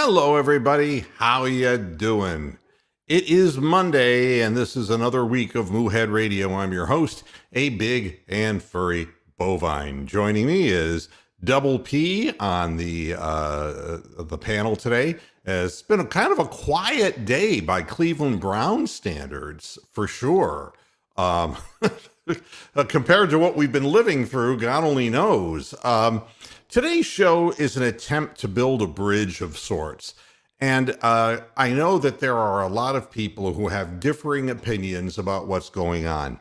Hello, everybody. How you doing? It is Monday, and this is another week of Moohead Radio. I'm your host, a big and furry bovine. Joining me is Double P on the panel today. It's been a kind of a quiet day by Cleveland Brown standards, for sure. Compared to what we've been living through, God only knows. Today's show is an attempt to build a bridge of sorts. And I know that there are a lot of people who have differing opinions about what's going on.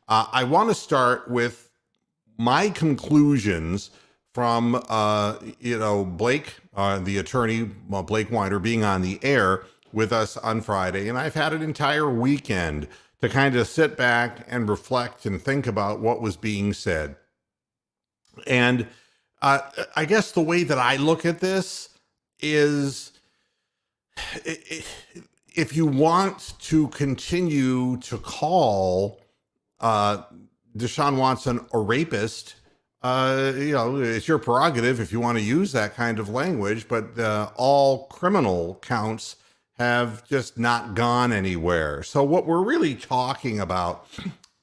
I want to start with my conclusions from, Blake, the attorney, Blake Weiner, being on the air with us on Friday. And I've had an entire weekend to kind of sit back and reflect and think about what was being said. And I guess the way that I look at this is if you want to continue to call Deshaun Watson a rapist, it's your prerogative if you want to use that kind of language, but all criminal counts have just not gone anywhere. So what we're really talking about,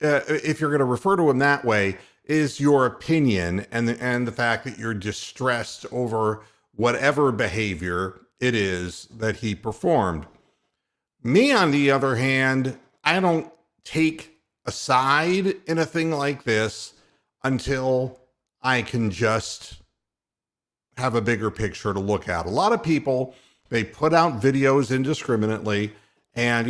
if you're going to refer to him that way, is your opinion and the fact that you're distressed over whatever behavior it is that he performed. Me, on the other hand, I don't take a side in a thing like this until I can just have a bigger picture to look at. A lot of people, they put out videos indiscriminately. And,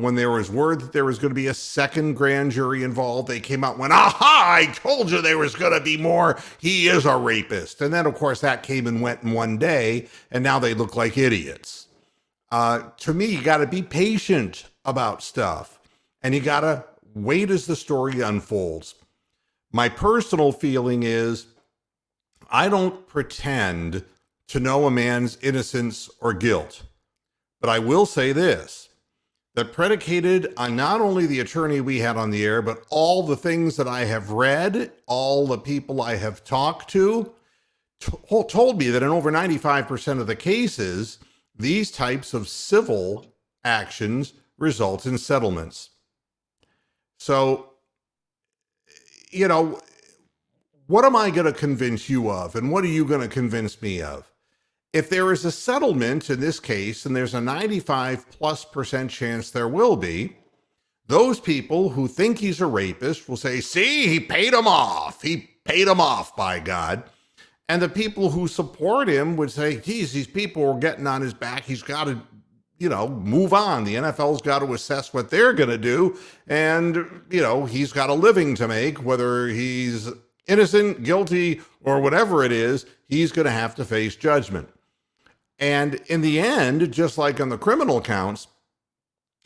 when there was word that there was going to be a second grand jury involved, they came out and went, aha, I told you there was going to be more. He is a rapist. And then, of course, that came and went in one day, and now they look like idiots. To me, you got to be patient about stuff, and you got to wait as the story unfolds. My personal feeling is I don't pretend to know a man's innocence or guilt, but I will say this. That predicated on not only the attorney we had on the air, but all the things that I have read, all the people I have talked to, told me that in over 95% of the cases, these types of civil actions result in settlements. So, what am I going to convince you of? And what are you going to convince me of? If there is a settlement in this case, and there's a 95+% chance there will be, those people who think he's a rapist will say, see, he paid him off. He paid him off, by God. And the people who support him would say, geez, these people are getting on his back. He's got to, move on. The NFL's got to assess what they're going to do. And, he's got a living to make, whether he's innocent, guilty, or whatever it is, he's going to have to face judgment. And in the end, just like on the criminal counts,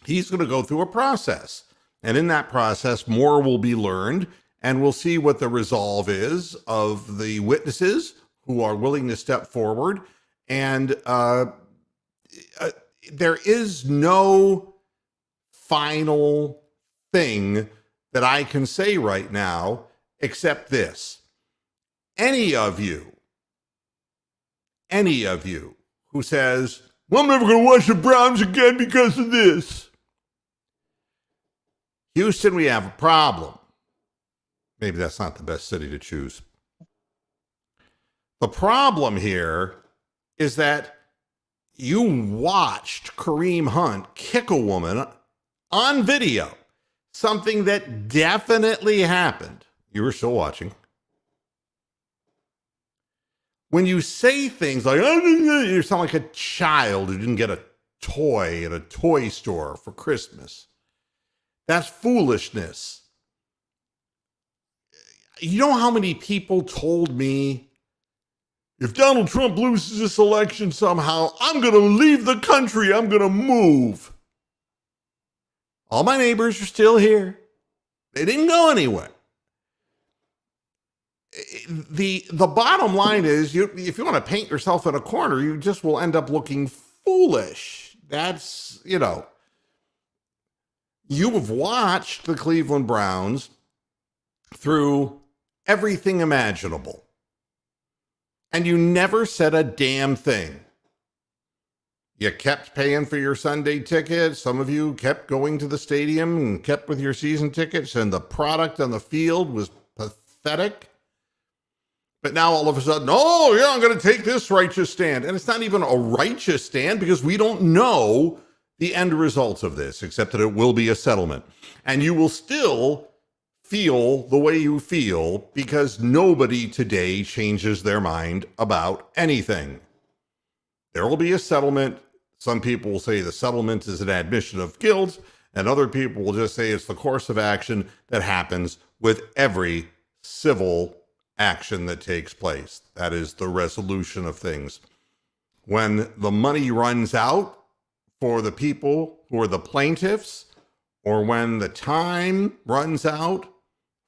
he's going to go through a process. And in that process, more will be learned, and we'll see what the resolve is of the witnesses who are willing to step forward. And there is no final thing that I can say right now except this. Any of you who says, well, I'm never going to watch the Browns again because of this. Houston, we have a problem. Maybe that's not the best city to choose. The problem here is that you watched Kareem Hunt kick a woman on video, something that definitely happened. You were still watching. When you say things like, you sound like a child who didn't get a toy at a toy store for Christmas. That's foolishness. You know how many people told me, if Donald Trump loses this election somehow, I'm going to leave the country. I'm going to move. All my neighbors are still here. They didn't go anywhere. The bottom line is, if you want to paint yourself in a corner, you just will end up looking foolish. That's, you have watched the Cleveland Browns through everything imaginable, and you never said a damn thing. You kept paying for your Sunday ticket. Some of you kept going to the stadium and kept with your season tickets, and the product on the field was pathetic. But now all of a sudden, oh, yeah, I'm going to take this righteous stand. And it's not even a righteous stand because we don't know the end results of this, except that it will be a settlement. And you will still feel the way you feel because nobody today changes their mind about anything. There will be a settlement. Some people will say the settlement is an admission of guilt, and other people will just say it's the course of action that happens with every civil action that takes place. That is the resolution of things. When the money runs out for the people who are the plaintiffs, or when the time runs out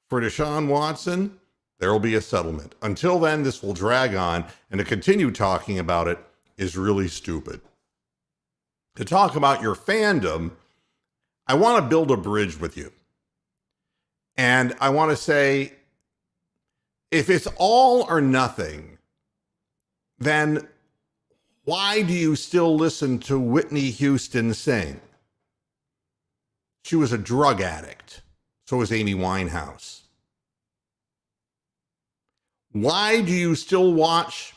for Deshaun Watson, there will be a settlement. Until then, this will drag on, and to continue talking about it is really stupid. To talk about your fandom, I want to build a bridge with you. And I want to say, if it's all or nothing, then why do you still listen to Whitney Houston sing? She was a drug addict. So was Amy Winehouse. Why do you still watch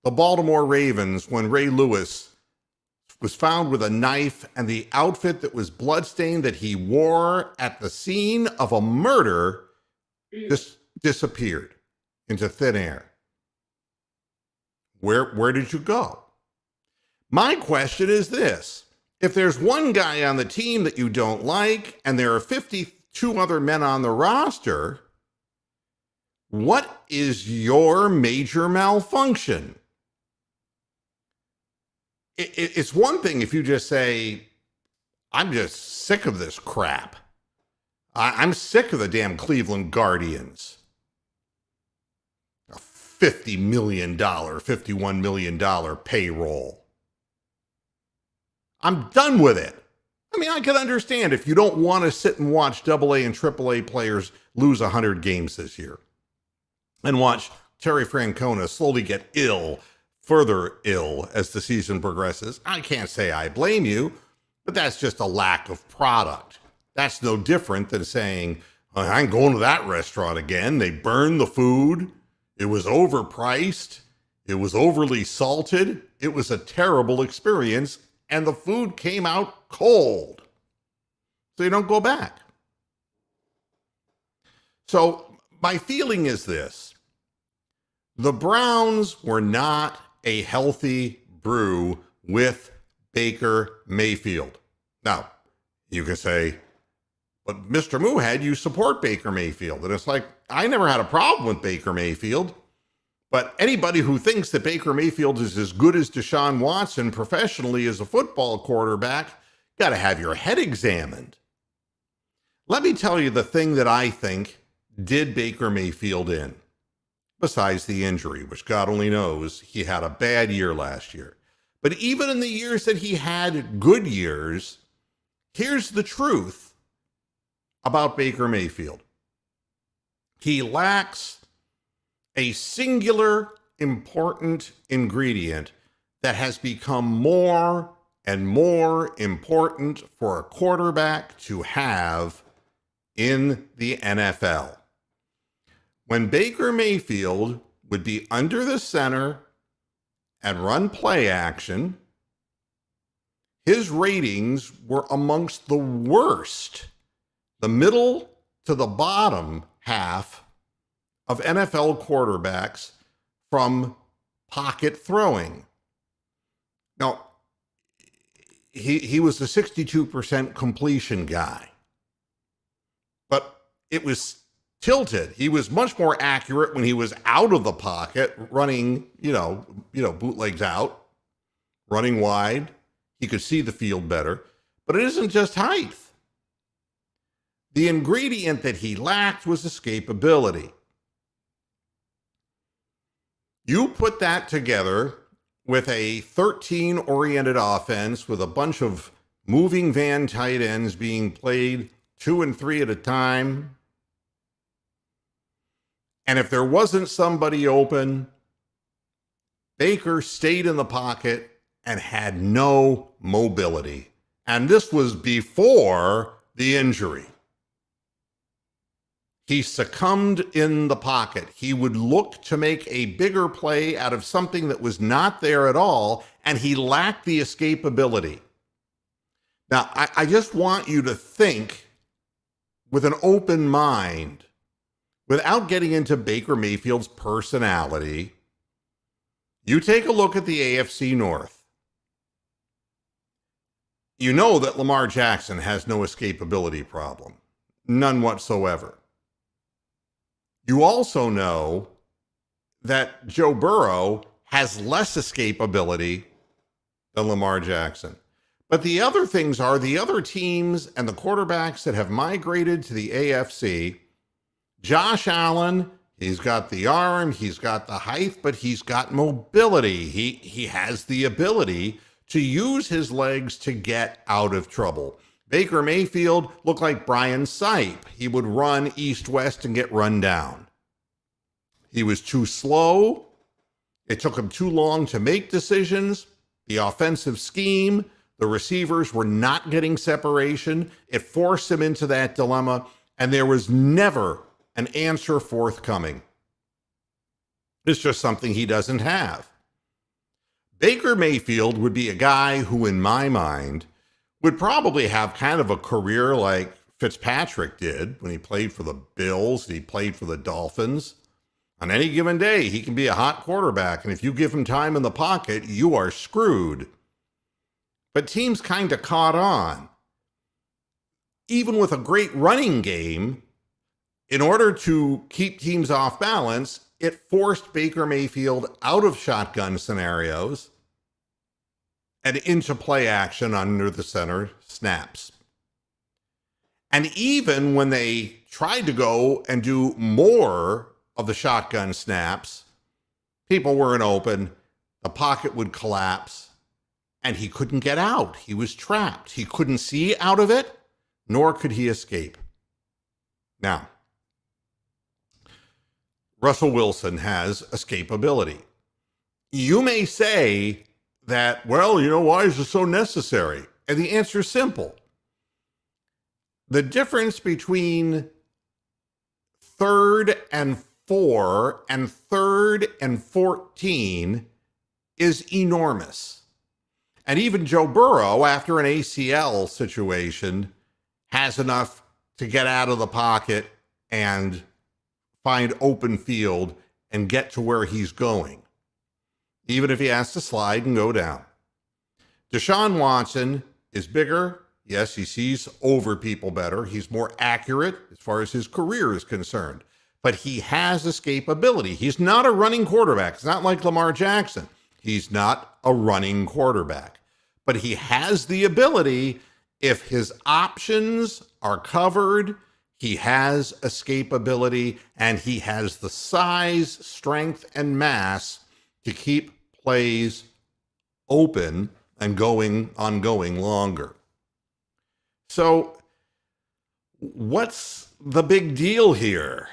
the Baltimore Ravens when Ray Lewis was found with a knife and the outfit that was bloodstained that he wore at the scene of a murder just disappeared into thin air? Where did you go? My question is this. If there's one guy on the team that you don't like and there are 52 other men on the roster, what is your major malfunction? It's one thing if you just say, I'm just sick of this crap. I'm sick of the damn Cleveland Guardians. A $50 million, $51 million payroll. I'm done with it. I mean, I can understand if you don't want to sit and watch AA and AAA players lose 100 games this year and watch Terry Francona slowly get further ill as the season progresses. I can't say I blame you, but that's just a lack of product. That's no different than saying, I ain't going to that restaurant again. They burned the food. It was overpriced. It was overly salted. It was a terrible experience, and the food came out cold. So you don't go back. So my feeling is this. The Browns were not a healthy brew with Baker Mayfield. Now, you can say, but Mr. Moohead, you support Baker Mayfield. And it's like, I never had a problem with Baker Mayfield. But anybody who thinks that Baker Mayfield is as good as Deshaun Watson professionally as a football quarterback, got to have your head examined. Let me tell you the thing that I think did Baker Mayfield in. Besides the injury, which God only knows, he had a bad year last year. But even in the years that he had good years, here's the truth about Baker Mayfield. He lacks a singular important ingredient that has become more and more important for a quarterback to have in the NFL. When Baker Mayfield would be under the center and run play action, his ratings were amongst the worst, the middle to the bottom half of NFL quarterbacks from pocket throwing. Now, he was a 62% completion guy, but it was tilted. He was much more accurate when he was out of the pocket, running, bootlegs out, running wide. He could see the field better. But it isn't just height. The ingredient that he lacked was escapability. You put that together with a 13-oriented offense with a bunch of moving van tight ends being played 2 and 3 at a time. And if there wasn't somebody open, Baker stayed in the pocket and had no mobility. And this was before the injury. He succumbed in the pocket. He would look to make a bigger play out of something that was not there at all, and he lacked the escapability. Now, I just want you to think with an open mind, without getting into Baker Mayfield's personality. You take a look at the AFC North. You know that Lamar Jackson has no escapability problem. None whatsoever. You also know that Joe Burrow has less escapability than Lamar Jackson. But the other things are the other teams and the quarterbacks that have migrated to the AFC. Josh Allen, he's got the arm, he's got the height, but he's got mobility. He has the ability to use his legs to get out of trouble. Baker Mayfield looked like Brian Sipe. He would run east-west and get run down. He was too slow. It took him too long to make decisions. The offensive scheme, the receivers were not getting separation. It forced him into that dilemma, and there was never an answer forthcoming. It's just something he doesn't have. Baker Mayfield would be a guy who, in my mind, would probably have kind of a career like Fitzpatrick did when he played for the Bills, he played for the Dolphins. On any given day, he can be a hot quarterback, and if you give him time in the pocket, you are screwed. But teams kind of caught on. Even with a great running game, in order to keep teams off balance, it forced Baker Mayfield out of shotgun scenarios and into play action under the center snaps. And even when they tried to go and do more of the shotgun snaps, people weren't open, the pocket would collapse, and he couldn't get out. He was trapped. He couldn't see out of it, nor could he escape. Now, Russell Wilson has escapability. You may say that, well, why is it so necessary? And the answer is simple. The difference between 3rd and 4 and 3rd and 14 is enormous. And even Joe Burrow, after an ACL situation, has enough to get out of the pocket and find open field and get to where he's going, even if he has to slide and go down. Deshaun Watson is bigger. Yes, he sees over people better. He's more accurate as far as his career is concerned. But he has escapability. He's not a running quarterback. It's not like Lamar Jackson. He's not a running quarterback. But he has the ability, if his options are covered, he has escapability, and he has the size, strength, and mass to keep plays open and ongoing longer. So what's the big deal here?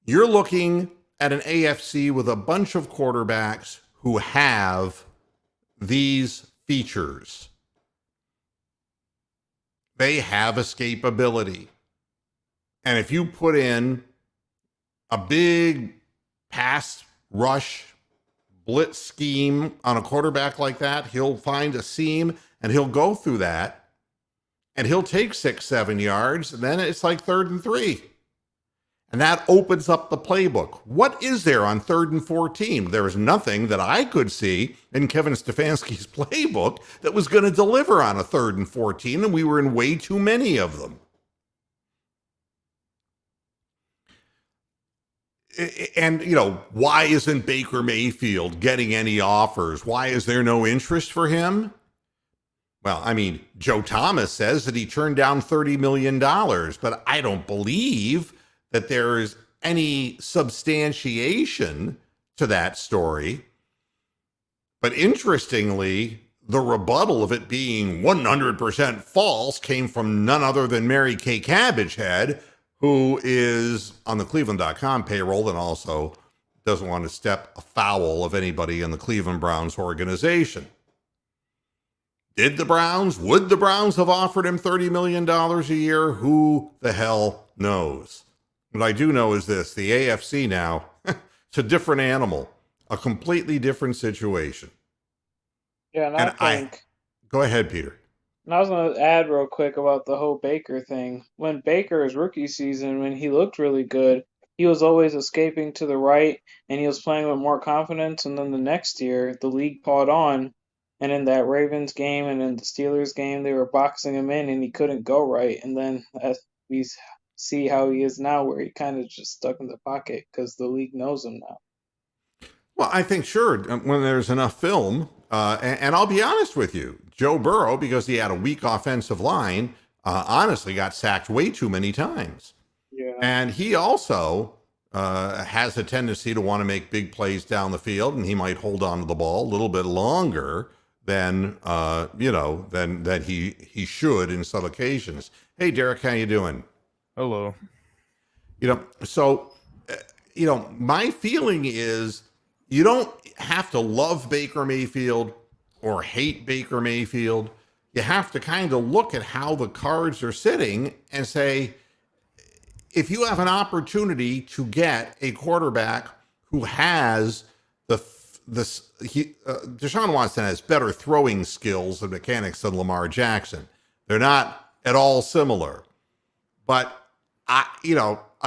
You're looking at an AFC with a bunch of quarterbacks who have these features. They have escapability. And if you put in a big pass rush blitz scheme on a quarterback like that, he'll find a seam and he'll go through that and he'll take 6-7 yards, and then it's like 3rd and 3. And that opens up the playbook. What is there on 3rd and 14? There is nothing that I could see in Kevin Stefanski's playbook that was going to deliver on a 3rd and 14, and we were in way too many of them. And, why isn't Baker Mayfield getting any offers? Why is there no interest for him? Well, Joe Thomas says that he turned down $30 million, but I don't believe that there is any substantiation to that story. But interestingly, the rebuttal of it being 100% false came from none other than Mary Kay Cabbagehead, who is on the Cleveland.com payroll and also doesn't want to step afoul of anybody in the Cleveland Browns organization. Would the Browns have offered him $30 million a year? Who the hell knows? What I do know is this: the AFC now, it's a different animal, a completely different situation. Yeah, and Go ahead, Peter. and I was gonna add real quick about the whole Baker thing. When Baker's rookie season, when he looked really good, he was always escaping to the right and he was playing with more confidence. And then the next year, the league caught on, and in that Ravens game and in the Steelers game, they were boxing him in and he couldn't go right. And then as we see how he is now, where he kind of just stuck in the pocket because the league knows him now. Well, I think, sure, when there's enough film, and I'll be honest with you, Joe Burrow, because he had a weak offensive line, honestly got sacked way too many times. Yeah. And he also has a tendency to want to make big plays down the field, and he might hold on to the ball a little bit longer than than he should in some occasions. Hey, Derek, how you doing? Hello. My feeling is you don't have to love Baker Mayfield or hate Baker Mayfield. You have to kind of look at how the cards are sitting and say, if you have an opportunity to get a quarterback who has Deshaun Watson has better throwing skills and mechanics than Lamar Jackson. They're not at all similar, but a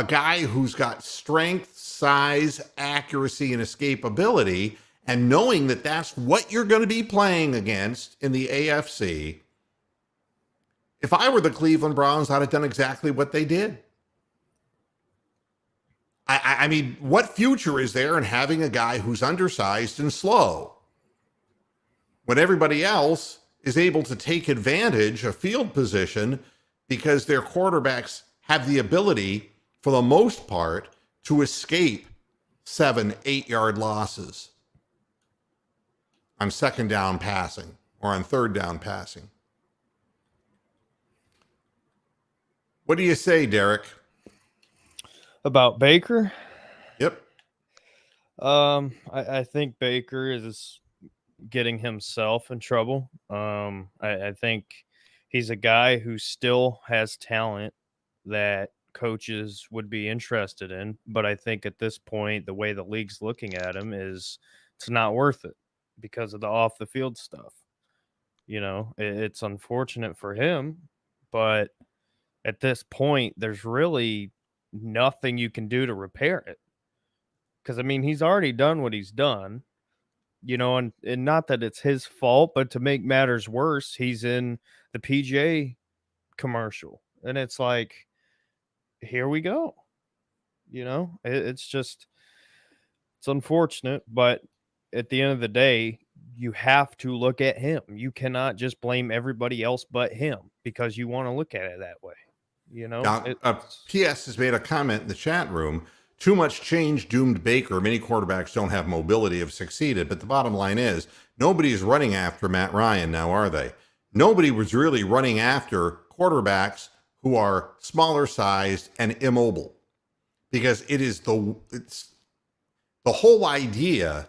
guy who's got strength, size, accuracy, and escapability, and knowing that that's what you're going to be playing against in the AFC. If I were the Cleveland Browns, I'd have done exactly what they did. I mean, what future is there in having a guy who's undersized and slow when everybody else is able to take advantage of field position because their quarterbacks have the ability, for the most part, to escape 7-8 yard losses on second down passing or on third down passing? What do you say, Derek? About Baker? Yep. I think Baker is getting himself in trouble. I think he's a guy who still has talent that coaches would be interested in, but I think at this point, the way the league's looking at him is it's not worth it because of the off the field stuff. It's unfortunate for him, but at this point, there's really nothing you can do to repair it. Because, I mean, he's already done what he's done, and not that it's his fault, but to make matters worse, he's in the PJ commercial. And it's like, here we go. It's unfortunate, but at the end of the day, you have to look at him. You cannot just blame everybody else but him because you want to look at it that way. Now, PS has made a comment in the chat room. Too much change doomed Baker. Many quarterbacks don't have mobility, have succeeded. But the bottom line is nobody's running after Matt Ryan now, are they? Nobody was really running after quarterbacks who are smaller sized and immobile, because it's the whole idea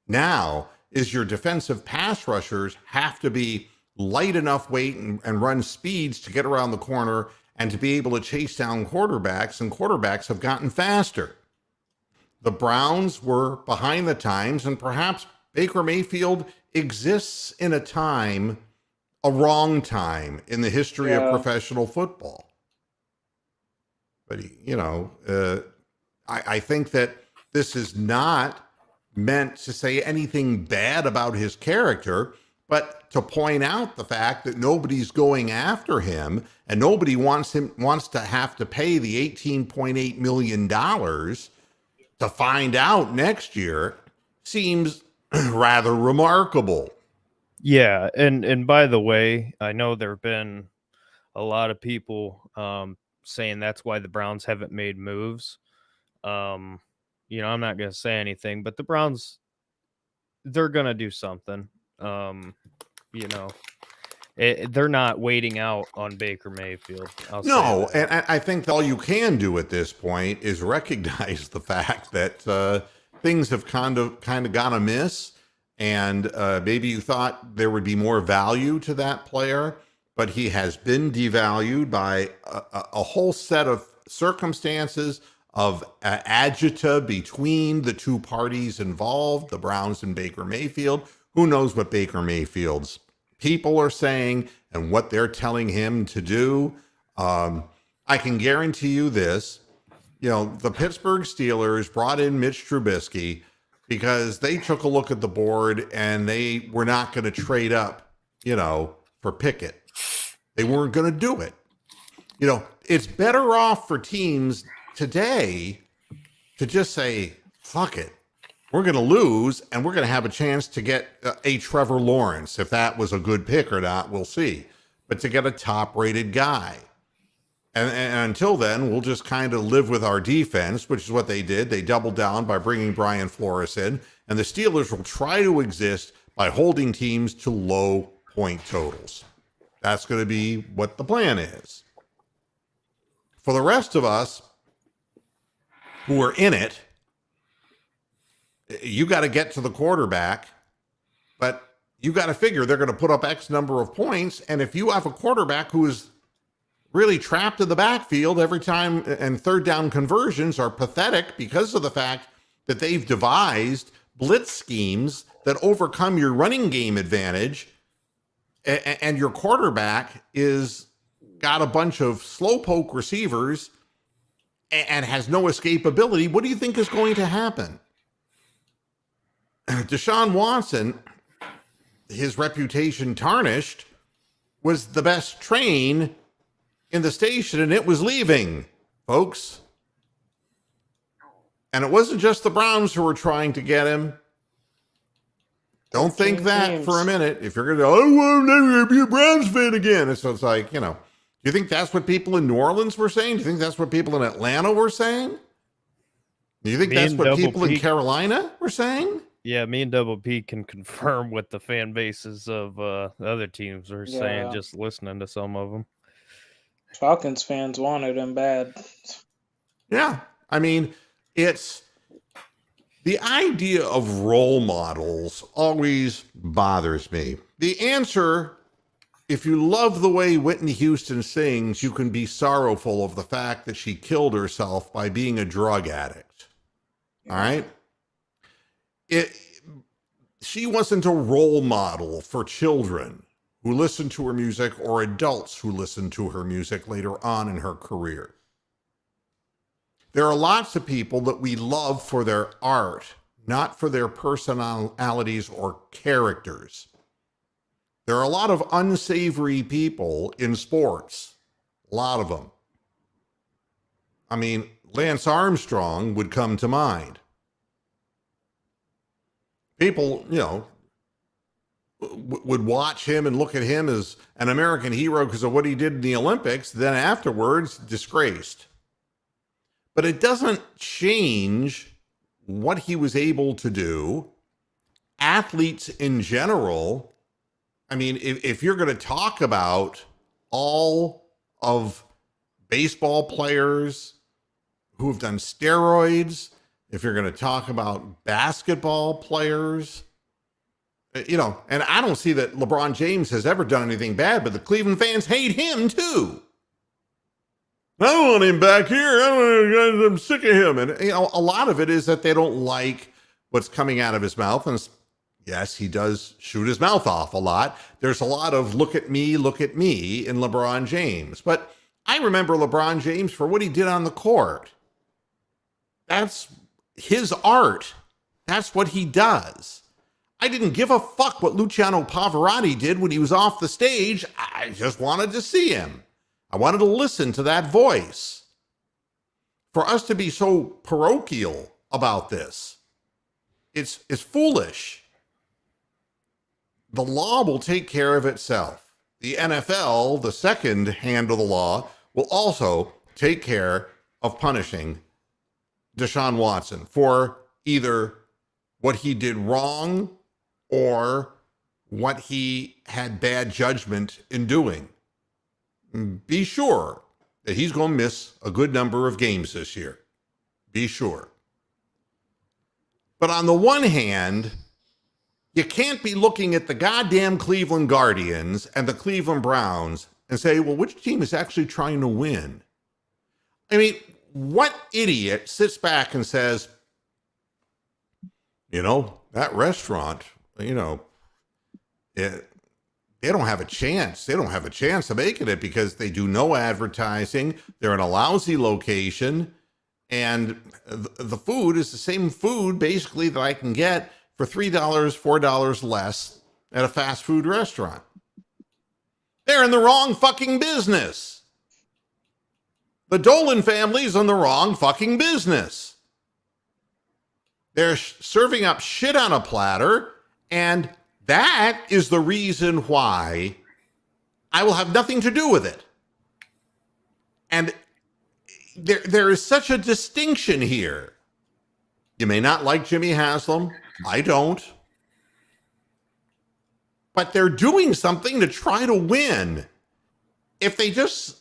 now is your defensive pass rushers have to be light enough weight and run speeds to get around the corner and to be able to chase down quarterbacks, and quarterbacks have gotten faster. The Browns were behind the times, and perhaps Baker Mayfield exists in a wrong time in the history of professional football. But, I think that this is not meant to say anything bad about his character, but to point out the fact that nobody's going after him and nobody wants to have to pay the $18.8 million to find out next year seems rather remarkable. Yeah, and by the way, I know there have been a lot of people saying that's why the Browns haven't made moves. I'm not going to say anything, but the Browns, they're going to do something. They're not waiting out on Baker Mayfield. No, and I think all you can do at this point is recognize the fact that things have kind of gone amiss, and maybe you thought there would be more value to that player, but he has been devalued by a whole set of circumstances of agita between the two parties involved, the Browns and Baker Mayfield. Who knows what Baker Mayfield's people are saying and what they're telling him to do. I can guarantee you this. The Pittsburgh Steelers brought in Mitch Trubisky because they took a look at the board and they were not going to trade up, for Pickett. They weren't going to do it. It's better off for teams today to just say, fuck it. We're going to lose and we're going to have a chance to get a Trevor Lawrence. If that was a good pick or not, we'll see. But to get a top-rated guy. And until then, we'll just kind of live with our defense, which is what they did. They doubled down by bringing Brian Flores in, and the Steelers will try to exist by holding teams to low point totals. That's going to be what the plan is. For the rest of us who are in it, you got to get to the quarterback, but you got to figure they're going to put up X number of points, and if you have a quarterback who is really trapped in the backfield every time, and third down conversions are pathetic because of the fact that they've devised blitz schemes that overcome your running game advantage, and your quarterback is got a bunch of slowpoke receivers and has no escapability. What do you think is going to happen? Deshaun Watson, his reputation tarnished, was the best train in the station, and it was leaving, folks. And it wasn't just the Browns who were trying to get him. Don't think that for a minute. If you're going to, I want to be a Browns fan again. So it's like, do you think that's what people in New Orleans were saying? Do you think that's what people in Atlanta were saying? Do you think that's what people in Carolina were saying? Yeah, me and Double P can confirm what the fan bases of the other teams are saying, just listening to some of them. Falcons fans wanted him bad. Yeah. I mean, it's the idea of role models always bothers me. The answer, if you love the way Whitney Houston sings, you can be sorrowful of the fact that she killed herself by being a drug addict. All right? She wasn't a role model for children who listened to her music or adults who listened to her music later on in her career. There are lots of people that we love for their art, not for their personalities or characters. There are a lot of unsavory people in sports, a lot of them. I mean, Lance Armstrong would come to mind. People, would watch him and look at him as an American hero because of what he did in the Olympics, then afterwards disgraced. But it doesn't change what he was able to do. Athletes in general, I mean, if you're going to talk about all of baseball players who have done steroids, if you're going to talk about basketball players, and I don't see that LeBron James has ever done anything bad, but the Cleveland fans hate him too. I don't want him back here. I'm sick of him. And, a lot of it is that they don't like what's coming out of his mouth. And yes, he does shoot his mouth off a lot. There's a lot of look at me in LeBron James. But I remember LeBron James for what he did on the court. That's his art. That's what he does. I didn't give a fuck what Luciano Pavarotti did when he was off the stage. I just wanted to see him. I wanted to listen to that voice. For us to be so parochial about this, it's foolish. The law will take care of itself. The NFL, the second hand of the law, will also take care of punishing Deshaun Watson for either what he did wrong or what he had bad judgment in doing. Be sure that he's going to miss a good number of games this year. Be sure. But on the one hand, you can't be looking at the goddamn Cleveland Guardians and the Cleveland Browns and say, well, which team is actually trying to win? I mean, what idiot sits back and says, that restaurant, they don't have a chance. They don't have a chance of making it because they do no advertising. They're in a lousy location. And the food is the same food, basically, that I can get for $3, $4 less at a fast food restaurant. They're in the wrong fucking business. The Dolan family's in the wrong fucking business. They're serving up shit on a platter, and that is the reason why I will have nothing to do with it. And there is such a distinction here. You may not like Jimmy Haslam. I don't. But they're doing something to try to win. If they just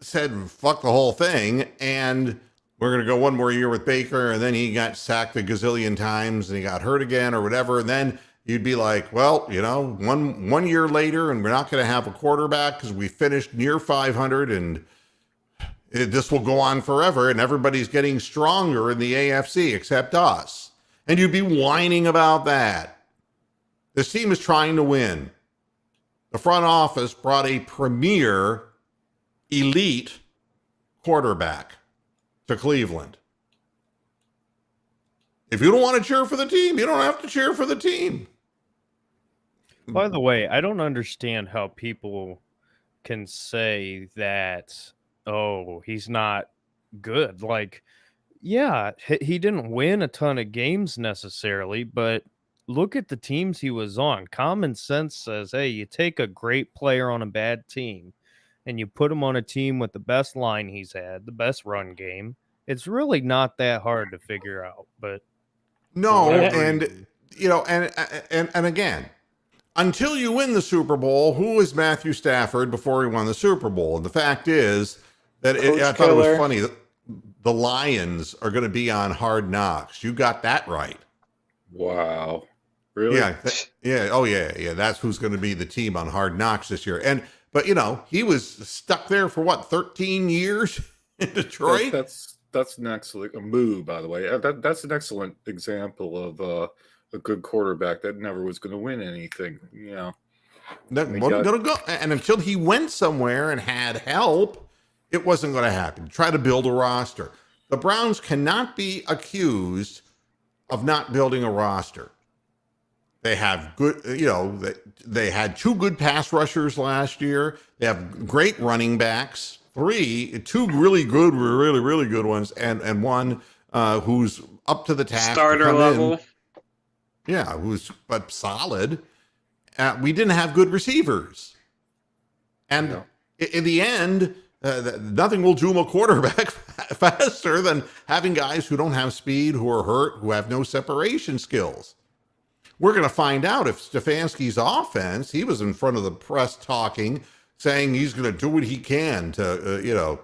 said, fuck the whole thing, and we're going to go one more year with Baker, and then he got sacked a gazillion times, and he got hurt again or whatever, and then you'd be like, well, one year later, and we're not going to have a quarterback because we finished near 500, and this will go on forever, and everybody's getting stronger in the AFC except us. And you'd be whining about that. This team is trying to win. The front office brought a premier, elite quarterback to Cleveland. If you don't want to cheer for the team, you don't have to cheer for the team. By the way, I don't understand how people can say that, oh, he's not good. Like, yeah, he didn't win a ton of games necessarily, but look at the teams he was on. Common sense says, hey, you take a great player on a bad team and you put him on a team with the best line he's had, the best run game. It's really not that hard to figure out. But no, and again, until you win the Super Bowl, who was Matthew Stafford before he won the Super Bowl? And the fact is that I thought it was funny that the Lions are going to be on Hard Knocks. You got that right. Wow. Really? Yeah. Oh, yeah. That's who's going to be the team on Hard Knocks this year. But he was stuck there for 13 years in Detroit? That's an excellent move, by the way. That's an excellent example of a good quarterback that never was going to win anything. That wasn't going to go. And until he went somewhere and had help, it wasn't going to happen. Try to build a roster. The Browns cannot be accused of not building a roster. They have good, they had 2 good pass rushers last year. They have great running backs, 2 really good, really, really good ones, and one who's up to the task. Starter level. Yeah, but solid. We didn't have good receivers. And in the end, nothing will doom a quarterback faster than having guys who don't have speed, who are hurt, who have no separation skills. We're going to find out if Stefanski's offense, he was in front of the press talking, saying he's going to do what he can to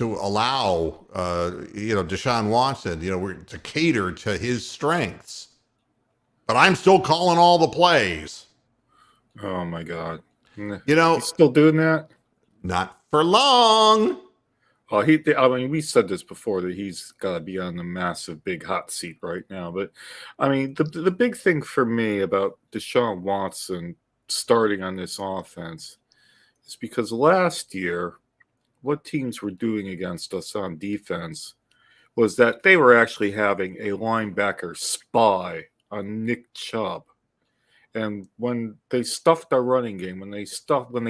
allow, Deshaun Watson, to cater to his strengths. But I'm still calling all the plays. Oh, my God. He's still doing that? Not for long. We said this before that he's got to be on the massive big hot seat right now. But the big thing for me about Deshaun Watson starting on this offense is because last year, what teams were doing against us on defense was that they were actually having a linebacker spy on Nick Chubb. And when they stuffed our running game, when they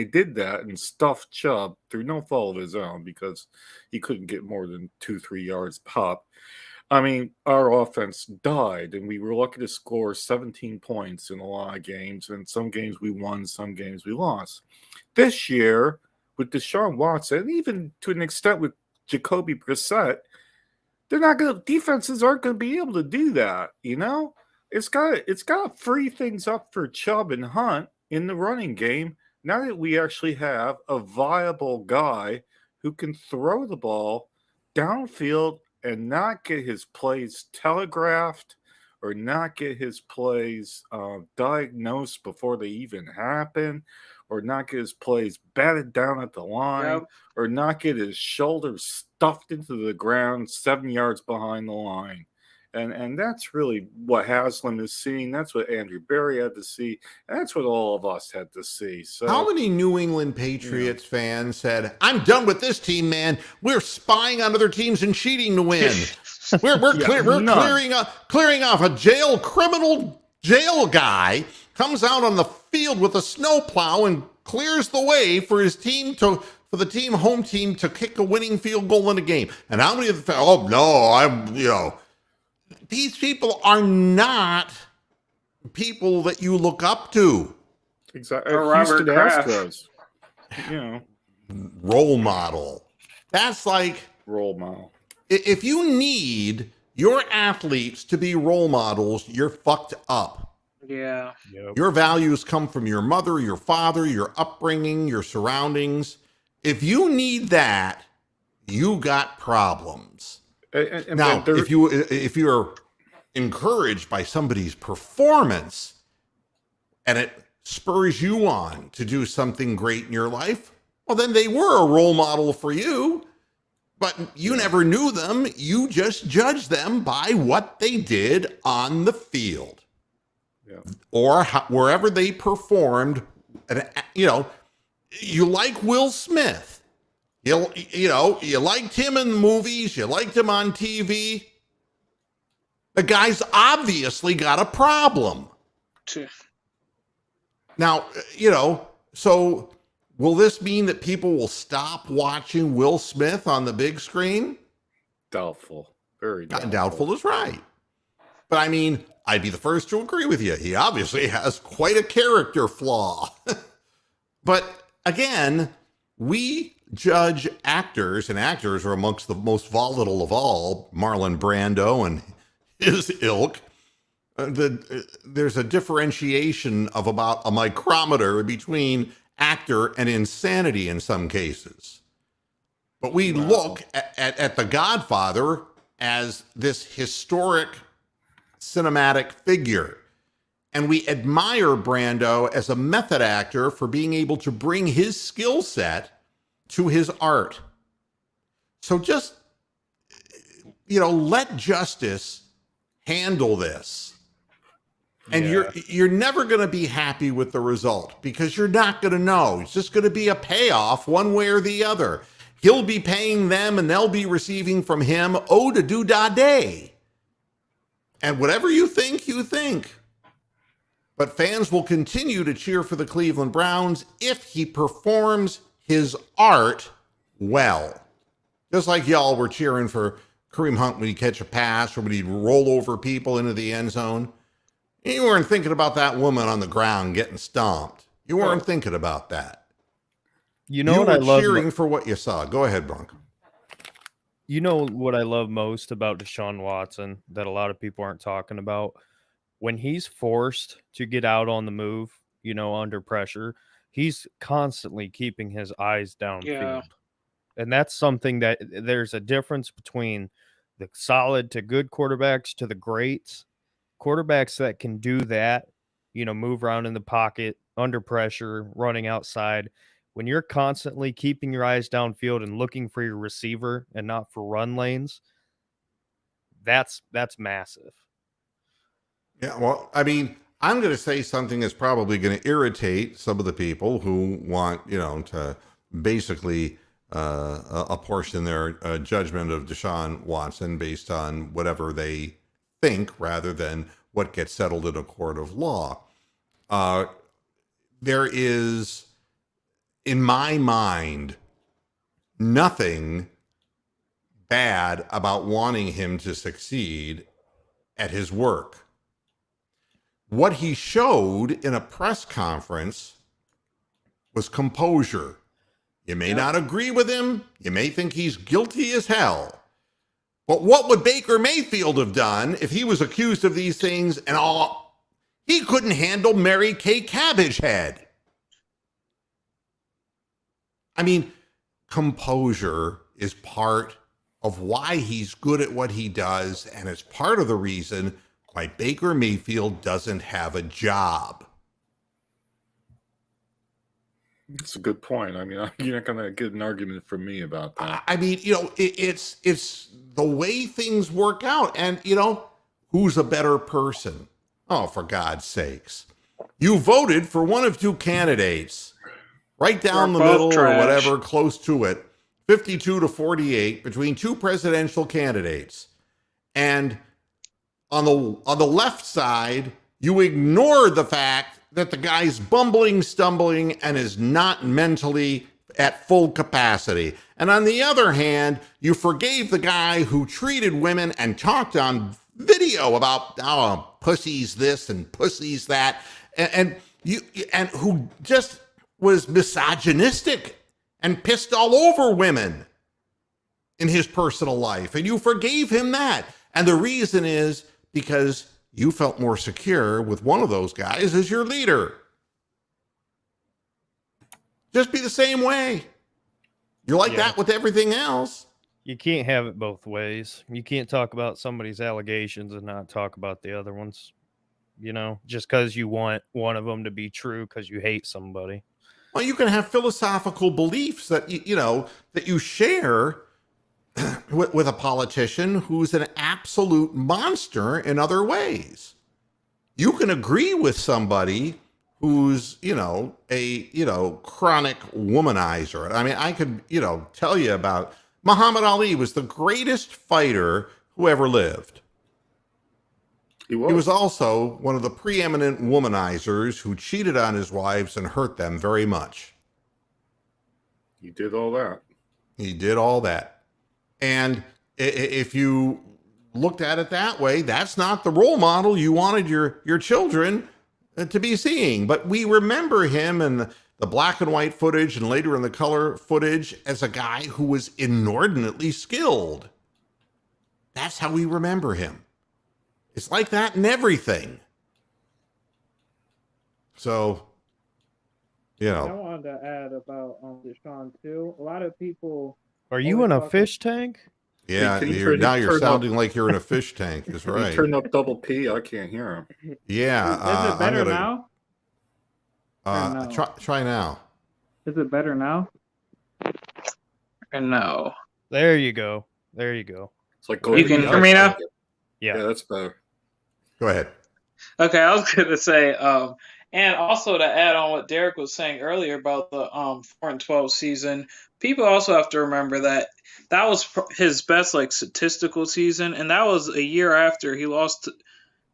did that and stuffed Chubb through no fault of his own because he couldn't get more than 2-3 yards pop, our offense died, and we were lucky to score 17 points in a lot of games. And some games we won, some games we lost. This year, with Deshaun Watson, and even to an extent with Jacoby Brissett, defenses aren't going to be able to do that, It's got to free things up for Chubb and Hunt in the running game now that we actually have a viable guy who can throw the ball downfield and not get his plays telegraphed or not get his plays diagnosed before they even happen, or not get his plays batted down at the line, Yep. or not get his shoulders stuffed into the ground 7 yards behind the line. And that's really what Haslam is seeing. That's what Andrew Berry had to see. And that's what all of us had to see. So how many New England Patriots fans said, "I'm done with this team, man. We're spying on other teams and cheating to win. We're none. clearing off a criminal jail guy comes out on the field with a snowplow and clears the way for his team for the home team to kick a winning field goal in a game." And how many of the fans? Oh no, these people are not people that you look up to. Exactly. Or Robert Houston Kraft. Astros, you know, Role model. That's like, role model. if you need your athletes to be role models, you're fucked up. Yeah. Yep. Your values come from your mother, your father, your upbringing, your surroundings. If you need that, you got problems. And Now, there- if you're encouraged by somebody's performance and it spurs you on to do something great in your life, well, then they were a role model for you, but you never knew them. You just judged them by what they did on the field or wherever they performed. And, you like Will Smith. You liked him in movies. You liked him on TV. The guy's obviously got a problem. Now, so will this mean that people will stop watching Will Smith on the big screen? doubtful. Very doubtful. Doubtful is right. But I mean, I'd be the first to agree with you. He obviously has quite a character flaw. But again, we judge actors, and actors are amongst the most volatile of all, Marlon Brando and his ilk. There's a differentiation of about a micrometer between actor and insanity in some cases. But we look at The Godfather as this historic cinematic figure. And we admire Brando as a method actor for being able to bring his skill set to his art. So just, let justice handle this. And you're never going to be happy with the result because you're not going to know. It's just going to be a payoff one way or the other. He'll be paying them and they'll be receiving from him ode a da day. And whatever you think, you think. But fans will continue to cheer for the Cleveland Browns if he performs his art well. Just like y'all were cheering for Kareem Hunt when he'd catch a pass or when he'd roll over people into the end zone. You weren't thinking about that woman on the ground getting stomped. You weren't thinking about that. You know what I love? Cheering for what you saw. Go ahead, Bronco. You know what I love most about Deshaun Watson that a lot of people aren't talking about? When he's forced to get out on the move, under pressure, he's constantly keeping his eyes downfield. Yeah. And that's something that there's a difference between the solid to good quarterbacks to the greats. Quarterbacks that can do that, move around in the pocket, under pressure, running outside. When you're constantly keeping your eyes downfield and looking for your receiver and not for run lanes, that's massive. Yeah, well, I mean, I'm going to say something that's probably going to irritate some of the people who want, to basically apportion their judgment of Deshaun Watson based on whatever they think rather than what gets settled in a court of law. There is, in my mind, nothing bad about wanting him to succeed at his work. What he showed in a press conference was composure. You may not agree with him. You may think he's guilty as hell. But what would Baker Mayfield have done if he was accused of these things and all? He couldn't handle Mary Kay Cabbagehead. I mean, composure is part of why he's good at what he does, and it's part of the reason why Baker Mayfield doesn't have a job. That's a good point. I mean, you're not going to get an argument from me about that. I mean, it's the way things work out. And, who's a better person? Oh, for God's sakes. You voted for one of two candidates, right down the We're both middle trash. or whatever, close to it, 52 to 48 between two presidential candidates. And on the left side, you ignore the fact that the guy's bumbling, stumbling, and is not mentally at full capacity. And on the other hand, you forgave the guy who treated women and talked on video about pussies this and pussies that, and who just was misogynistic and pissed all over women in his personal life. And you forgave him that. And the reason is because you felt more secure with one of those guys as your leader. Just be the same way. You're like that with everything else. You can't have it both ways. You can't talk about somebody's allegations and not talk about the other ones. Just because you want one of them to be true because you hate somebody. Well, you can have philosophical beliefs that that you share with a politician who's an absolute monster in other ways. You can agree with somebody who's, a chronic womanizer. I mean, I could, tell you about Muhammad Ali was the greatest fighter who ever lived. He was also one of the preeminent womanizers who cheated on his wives and hurt them very much. He did all that. He did all that. And if you looked at it that way, that's not the role model you wanted your children to be seeing. But we remember him in the black and white footage and later in the color footage as a guy who was inordinately skilled. That's how we remember him. It's like that in everything. So, I wanted to add about Deshaun too. A lot of people. Are you in a fish tank? Yeah, Hey, you're sounding like you're in a fish tank. Is right. Turn up double P. I can't hear him. Yeah. Is it better now? Try now. Is it better now? No. There you go. It's like You can hear me now? Yeah, that's better. Go ahead. Okay, I was going to say, and also to add on what Derek was saying earlier about the 4-12 season, people also have to remember that was his best statistical season, and that was a year after he lost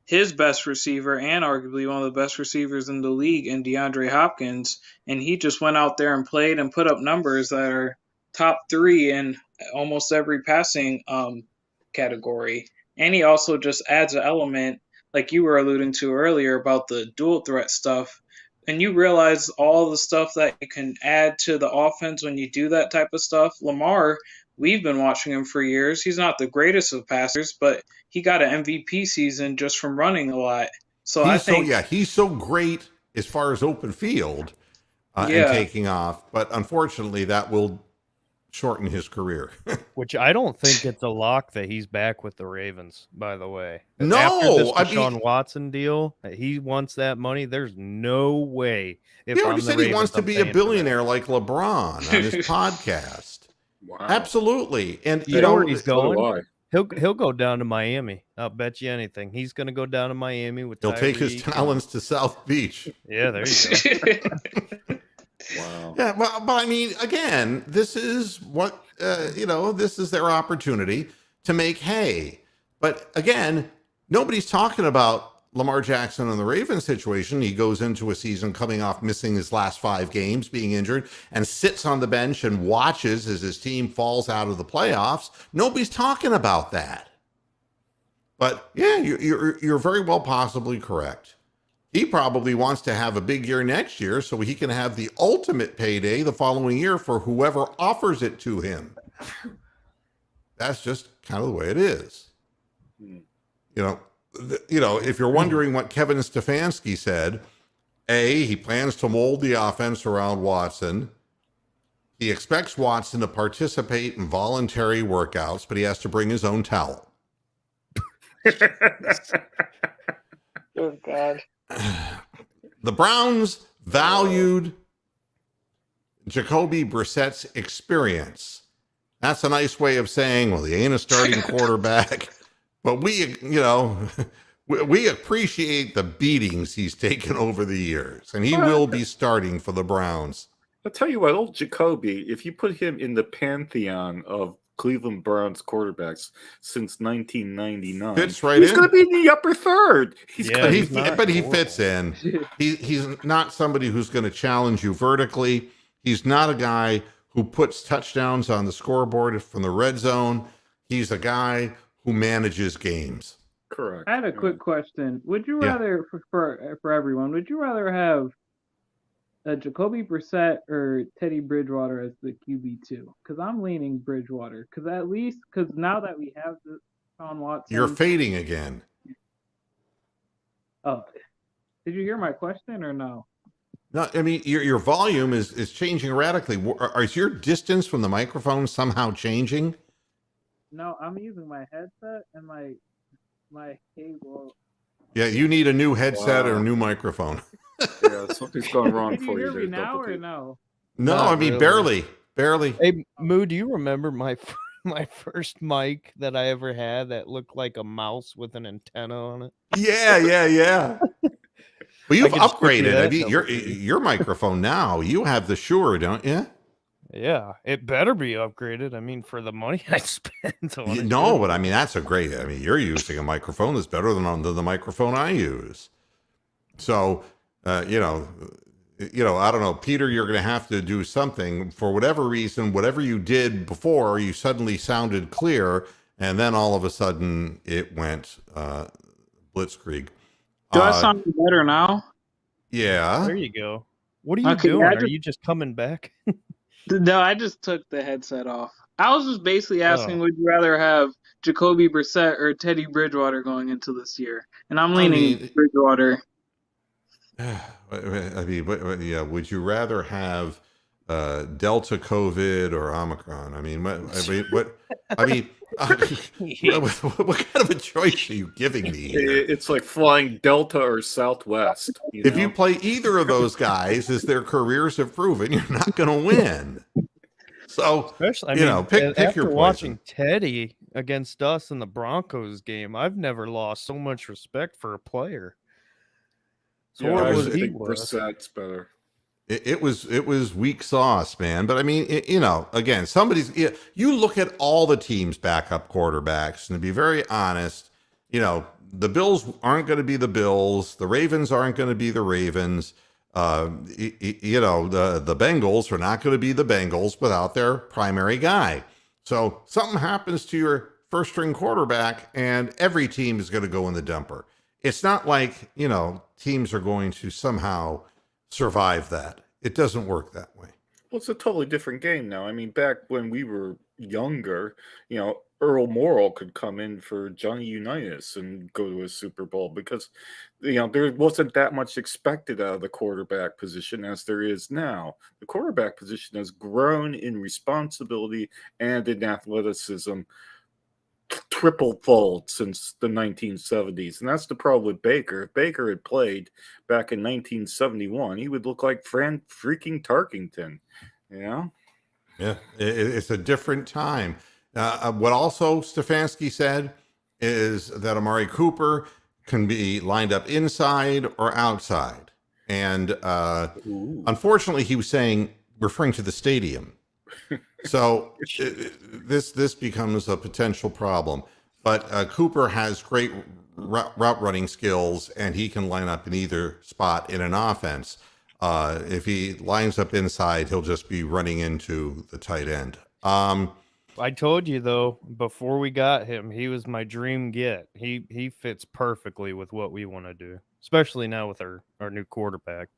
his best receiver and arguably one of the best receivers in the league in DeAndre Hopkins, and he just went out there and played and put up numbers that are top 3 in almost every passing category. And he also just adds an element, like you were alluding to earlier, about the dual threat stuff. And you realize all the stuff that you can add to the offense when you do that type of stuff. Lamar, we've been watching him for years. He's not the greatest of passers, but he got an MVP season just from running a lot. So he's so great as far as open field and taking off. But unfortunately, that will shorten his career. Which I don't think it's a lock that he's back with the Ravens, by the way. No, after this Deshaun Watson deal, he wants that money. There's no way. He already said he wants to be a billionaire like LeBron on his podcast. Wow. Absolutely. And you know where he's going? He'll go down to Miami. I'll bet you anything. He's going to go down to Miami with He'll take his talents to South Beach. Yeah, there you go. Wow. Yeah, but I mean, again, this is what, this is their opportunity to make hay. But again, nobody's talking about Lamar Jackson and the Ravens situation. He goes into a season coming off missing his last 5 games, being injured, and sits on the bench and watches as his team falls out of the playoffs. Nobody's talking about that. But yeah, you're very well possibly correct. He probably wants to have a big year next year so he can have the ultimate payday the following year for whoever offers it to him. That's just kind of the way it is. If you're wondering what Kevin Stefanski said, he plans to mold the offense around Watson. He expects Watson to participate in voluntary workouts, but he has to bring his own towel. Oh God. The Browns valued Jacoby Brissett's experience. That's a nice way of saying, well, he ain't a starting quarterback, but we appreciate the beatings he's taken over the years, and he will be starting for the Browns. I'll tell you what, old Jacoby, if you put him in the pantheon of Cleveland Browns quarterbacks since 1999, Fits right he's in. going to be in the upper third. Yeah, But he's not he horrible. fits in. He's not somebody who's going to challenge you vertically. He's not a guy who puts touchdowns on the scoreboard from the red zone. He's a guy who manages games. Correct. I had a quick question. Would you Yeah. rather, for everyone, would you rather have Jacoby Brissett or Teddy Bridgewater as the QB2? Because I'm leaning Bridgewater. Because now that we have the Deshaun Watson. You're fading again. Oh, did you hear my question or no? No, I mean your volume is changing radically. Is your distance from the microphone somehow changing? No, I'm using my headset and my cable. Yeah, you need a new headset or a Wow. new microphone. Yeah, something's gone wrong Can you for hear you. me there, now Double or D. no? No, Not I mean really. barely. Hey, Moo, do you remember my first mic that I ever had that looked like a mouse with an antenna on it? Yeah. Well, you've I could still do upgraded. I that, mean, Double D. your microphone now. You have the Shure, don't you? Yeah, it better be upgraded. I mean, for the money I spent on it. No, but I mean that's a great. I mean, you're using a microphone that's better than the microphone I use. So, I don't know, Peter. You're going to have to do something for whatever reason. Whatever you did before, you suddenly sounded clear, and then all of a sudden it went blitzkrieg. Do I sound better now? Yeah. There you go. What are you Okay, doing? I Are you just coming back? No, I just took the headset off. I was just basically asking, Oh. would you rather have Jacoby Brissett or Teddy Bridgewater going into this year? And I'm I leaning mean- Bridgewater. I mean, yeah. Would you rather have Delta COVID or Omicron? I mean, what kind of a choice are you giving me here? It's like flying Delta or Southwest. If you play either of those guys, as their careers have proven, you're not going to win. So, Especially, I You mean, know, pick after your poison. watching Teddy against us in the Broncos game, I've never lost so much respect for a player. As Yeah, I horrible as was- he think was. Brissett's better. it was weak sauce, man. But I mean, again, you look at all the teams' backup quarterbacks, and to be very honest, the Bills aren't going to be the Bills. The Ravens aren't going to be the Ravens. The Bengals are not going to be the Bengals without their primary guy. So something happens to your first string quarterback, and every team is going to go in the dumper. It's not like, teams are going to somehow survive that. It doesn't work that way. Well, it's a totally different game now. I mean, back when we were younger, Earl Morrall could come in for Johnny Unitas and go to a Super Bowl because, there wasn't that much expected out of the quarterback position as there is now. The quarterback position has grown in responsibility and in athleticism triple-fold since the 1970s. And that's the problem with Baker. If Baker had played back in 1971, he would look like Fran freaking Tarkington, Yeah, it's a different time. What also Stefanski said is that Amari Cooper can be lined up inside or outside. And unfortunately, he was referring to the stadium. So this becomes a potential problem. But Cooper has great route running skills, and he can line up in either spot in an offense. If he lines up inside, he'll just be running into the tight end. I told you though, before we got him, he was my dream get. He fits perfectly with what we want to do, especially now with our new quarterback.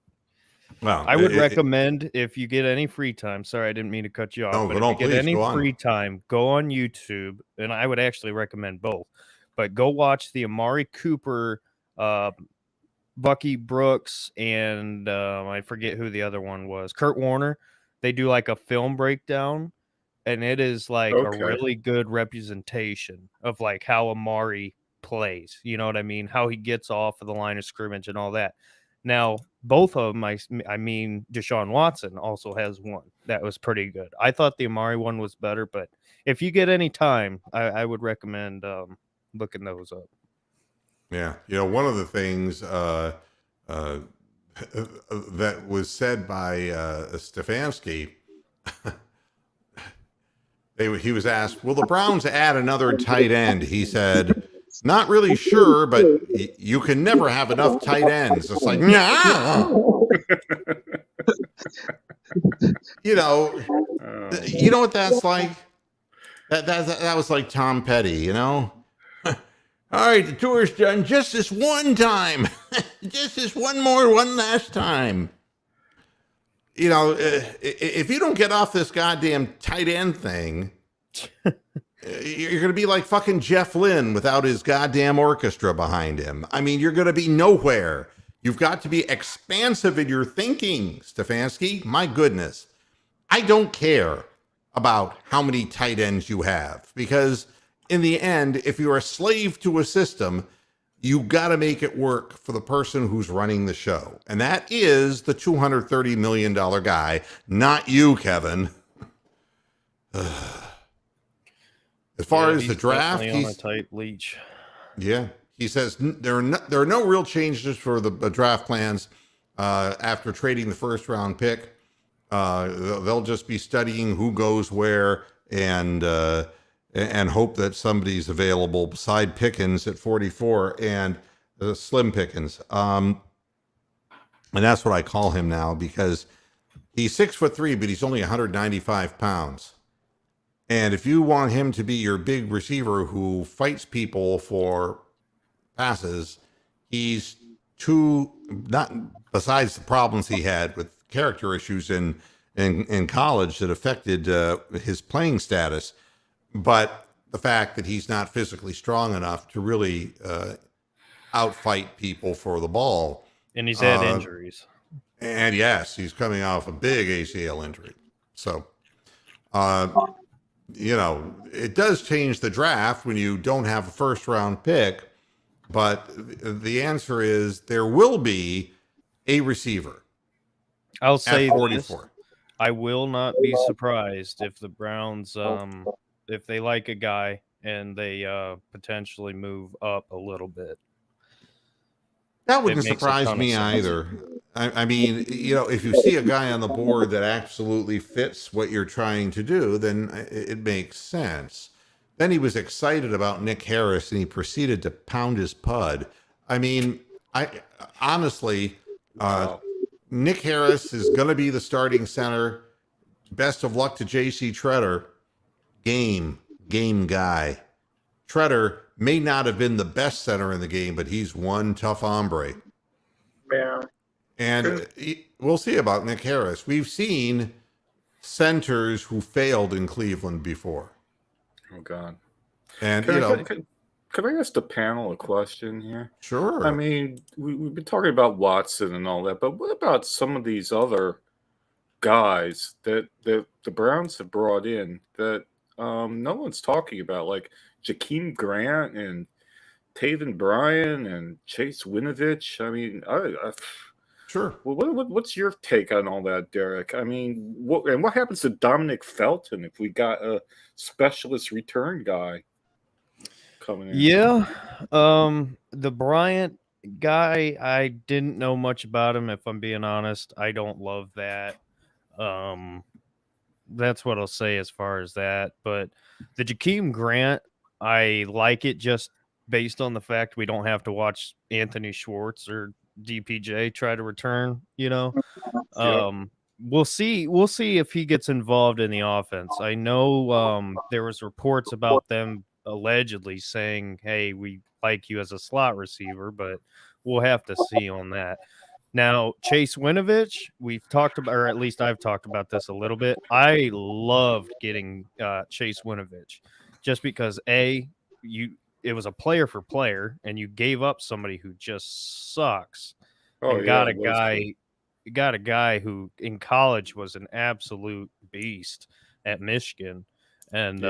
Well, I would recommend if you get any free time. Sorry, I didn't mean to cut you off. No, but no, if you get please, any go on. free time, go on YouTube, and I would actually recommend both. But go watch the Amari Cooper, Bucky Brooks, and I forget who the other one was. Kurt Warner. They do like a film breakdown, and it is like a Okay. really good representation of like how Amari plays. You know what I mean? How he gets off of the line of scrimmage and all that. Now, both of them, I mean, Deshaun Watson also has one that was pretty good. I thought the Amari one was better, but if you get any time, I would recommend looking those up. Yeah. One of the things that was said by Stefanski, he was asked, will the Browns add another tight end? He said, not really sure, but you can never have enough tight ends. It's like, no. You know what that's like? That was like Tom Petty, All right, the tour's done just this one time. Just this one last time. If you don't get off this goddamn tight end thing, you're going to be like fucking Jeff Lynne without his goddamn orchestra behind him. I mean, you're going to be nowhere. You've got to be expansive in your thinking, Stefanski. My goodness. I don't care about how many tight ends you have, because in the end, if you're a slave to a system, you got to make it work for the person who's running the show. And that is the $230 million guy, not you, Kevin. As far as the draft, he's on a tight leash. Yeah. He says there are no real changes for the draft plans after trading the first round pick. They'll just be studying who goes where and hope that somebody's available beside Pickens at 44 and Slim Pickens. And that's what I call him now, because he's 6'3", but he's only 195 pounds. And if you want him to be your big receiver who fights people for passes, he's not, besides the problems he had with character issues in college that affected his playing status, but the fact that he's not physically strong enough to really outfight people for the ball. And he's had injuries. And yes, he's coming off a big ACL injury. So, it does change the draft when you don't have a first round pick, but the answer is there will be a receiver. I'll say at 44. This, I will not be surprised if the Browns, if they like a guy and they potentially move up a little bit. That wouldn't surprise me either. I mean, if you see a guy on the board that absolutely fits what you're trying to do, then it makes sense. Then he was excited about Nick Harris and he proceeded to pound his pud. I mean, honestly, Nick Harris is going to be the starting center. Best of luck to J.C. Tretter. Game guy. Tretter may not have been the best center in the game, but he's one tough hombre. Yeah. And we'll see about Nick Harris. We've seen centers who failed in Cleveland before. Oh, God. And, Could I ask the panel a question here? Sure. I mean, we've been talking about Watson and all that, but what about some of these other guys that the Browns have brought in that no one's talking about, like Jakeem Grant and Taven Bryan and Chase Winovich? I mean, Sure. What's your take on all that, Derek? I mean, what happens to Dominic Felton if we got a specialist return guy coming in? Yeah. The Bryant guy, I didn't know much about him, if I'm being honest. I don't love that. That's what I'll say as far as that. But the Jakeem Grant, I like it just based on the fact we don't have to watch Anthony Schwartz or DPJ try to return, We'll see if he gets involved in the offense. I know there was reports about them allegedly saying, hey, we like you as a slot receiver, but we'll have to see on that. Now, Chase Winovich, we've talked about, or at least I've talked about this a little bit. I loved getting Chase Winovich just because it was a player for player, and you gave up somebody who just sucks. Got a guy who in college was an absolute beast at Michigan, and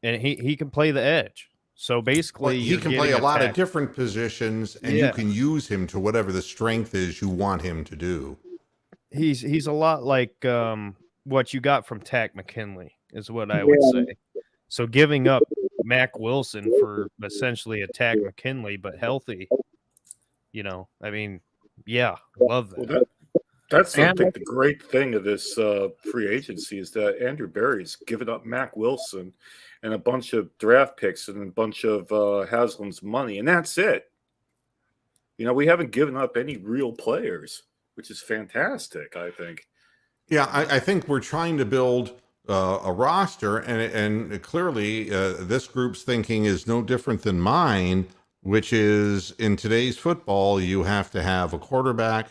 he can play the edge. So Well, basically, he you're can play getting a lot of attacked. different positions, and you Yeah, can use him to whatever the strength is you want him to do. he's a lot like what you got from Tack McKinley is what I would Yeah. say. So giving up Mac Wilson for essentially a Tack McKinley, but healthy, I mean, yeah, love Well, that. that's I And think the great thing of this free agency is that Andrew Berry's given up Mac Wilson and a bunch of draft picks and a bunch of Haslam's money, and that's it. We haven't given up any real players, which is fantastic, I think. Yeah, I think we're trying to build a roster, and clearly this group's thinking is no different than mine, which is in today's football, you have to have a quarterback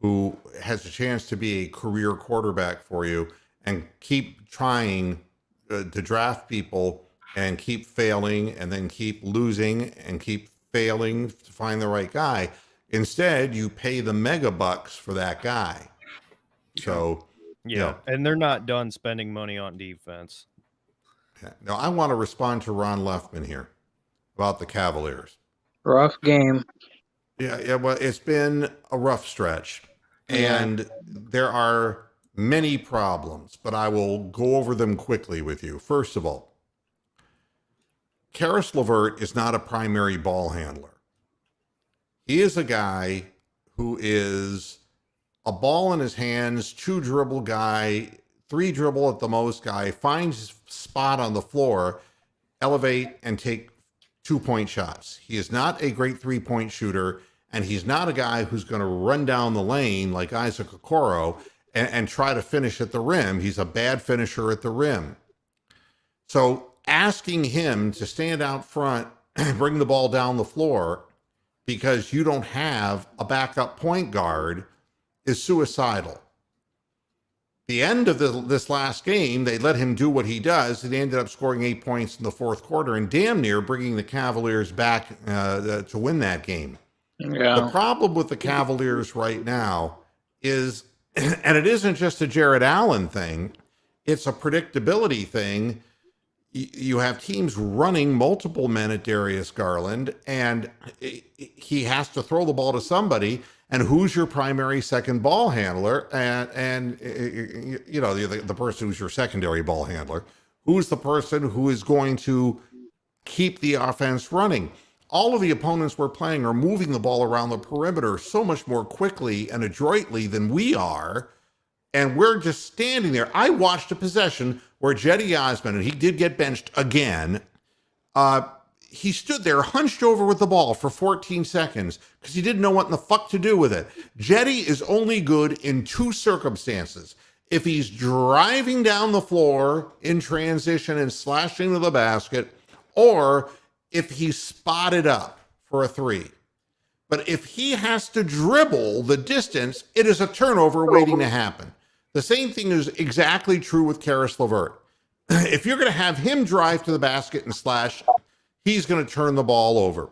who has a chance to be a career quarterback for you and keep trying to draft people and keep failing and then keep losing and keep failing to find the right guy. Instead, you pay the mega bucks for that guy. So, Yeah, and they're not done spending money on defense. now I want to respond to Ron Leffman here about the Cavaliers. rough game. Yeah, well, it's been a rough stretch, Yeah. and there are many problems, but I will go over them quickly with you. First of all, Karis LeVert is not a primary ball handler. He is a guy who is a ball in his hands, 2 dribble guy, 3 dribble at the most guy, finds his spot on the floor, elevate and take 2-point shots. He is not a great 3-point shooter, and he's not a guy who's going to run down the lane like Isaac Okoro and try to finish at the rim. He's a bad finisher at the rim. So asking him to stand out front and bring the ball down the floor because you don't have a backup point guard is suicidal. The end of this last game, they let him do what he does, and he ended up scoring 8 points in the fourth quarter and damn near bringing the Cavaliers back to win that game. The Yeah. problem with the Cavaliers right now is, and it isn't just a Jared Allen thing, it's a predictability thing. You have teams running multiple men at Darius Garland, and he has to throw the ball to somebody. And who's your primary second ball handler? And the person who's your secondary ball handler. Who's the person who is going to keep the offense running? All of the opponents we're playing are moving the ball around the perimeter so much more quickly and adroitly than we are. And we're just standing there. I watched a possession where Jetty Osman, and he did get benched again, he stood there hunched over with the ball for 14 seconds because he didn't know what in the fuck to do with it. Jetty is only good in 2 circumstances. If he's driving down the floor in transition and slashing to the basket, or if he's spotted up for a 3. But if he has to dribble the distance, it is a turnover waiting to happen. The same thing is exactly true with Karis LeVert. If you're going to have him drive to the basket and slash, he's going to turn the ball over.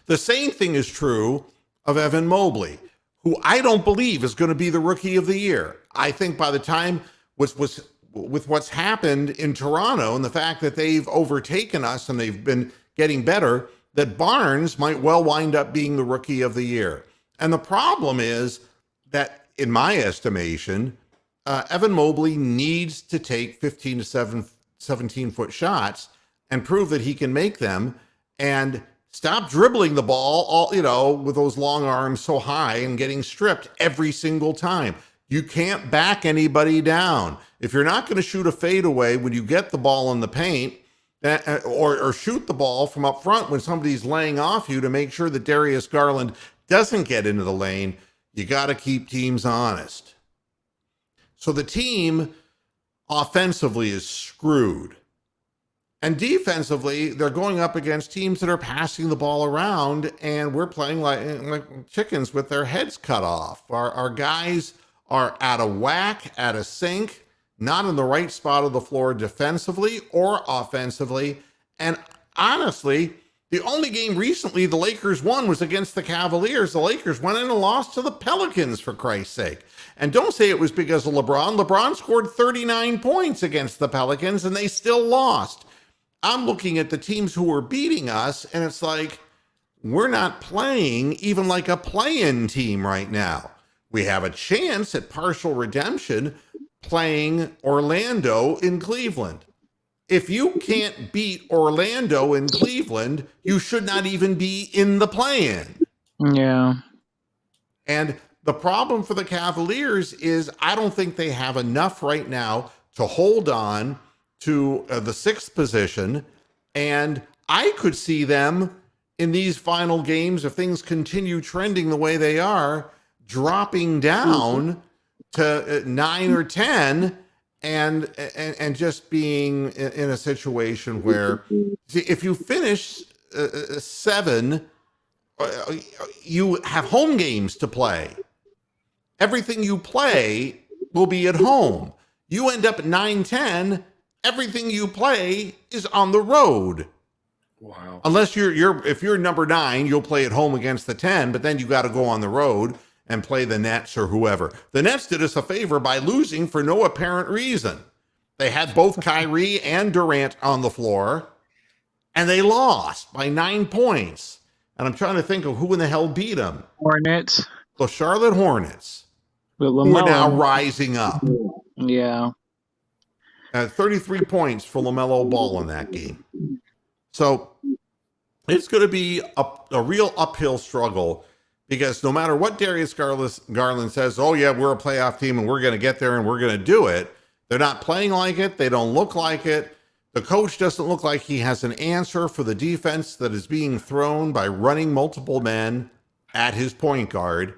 The same thing is true of Evan Mobley, who I don't believe is going to be the rookie of the year. I think by the time with what's happened in Toronto and the fact that they've overtaken us and they've been getting better, that Barnes might well wind up being the rookie of the year. And the problem is that, in my estimation, Evan Mobley needs to take 15 to 17-foot shots and prove that he can make them, and stop dribbling the ball, with those long arms so high and getting stripped every single time. You can't back anybody down. If you're not going to shoot a fadeaway when you get the ball in the paint, or shoot the ball from up front when somebody's laying off you to make sure that Darius Garland doesn't get into the lane, you got to keep teams honest. So the team offensively is screwed. And defensively, they're going up against teams that are passing the ball around, and we're playing like chickens with their heads cut off. Our guys are out of whack, out of sync, not in the right spot of the floor defensively or offensively. And honestly, the only game recently the Lakers won was against the Cavaliers. The Lakers went in and lost to the Pelicans, for Christ's sake. And don't say it was because of LeBron. LeBron scored 39 points against the Pelicans, and they still lost. I'm looking at the teams who are beating us, and it's like, we're not playing even like a play-in team right now. We have a chance at partial redemption playing Orlando in Cleveland. If you can't beat Orlando in Cleveland, you should not even be in the play-in. Yeah. And the problem for the Cavaliers is I don't think they have enough right now to hold on to the 6th position. And I could see them in these final games, if things continue trending the way they are, dropping down to 9 or 10 and just being in a situation where, if you finish 7, you have home games to play. Everything you play will be at home. You end up at 9-10, everything you play is on the road. Wow. Unless if you're number 9, you'll play at home against the 10, but then you got to go on the road and play the Nets or whoever. The Nets did us a favor by losing for no apparent reason. They had both Kyrie and Durant on the floor, and they lost by 9 points. And I'm trying to think of who in the hell beat them. Hornets. The Charlotte Hornets, With who are now LaMelo. rising up. Yeah. 33 points for LaMelo Ball in that game. So it's going to be a real uphill struggle, because no matter what Darius Garland says, oh yeah, we're a playoff team and we're going to get there and we're going to do it, they're not playing like it. They don't look like it. The coach doesn't look like he has an answer for the defense that is being thrown by running multiple men at his point guard.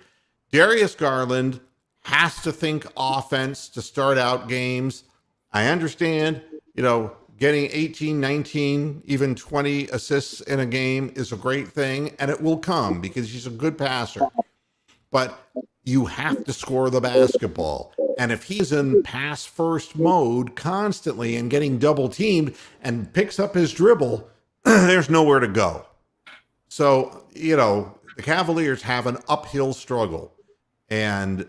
Darius Garland has to think offense to start out games. I understand, getting 18, 19, even 20 assists in a game is a great thing, and it will come because he's a good passer. But you have to score the basketball. And if he's in pass first mode constantly and getting double teamed and picks up his dribble, there's nowhere to go. So, the Cavaliers have an uphill struggle. And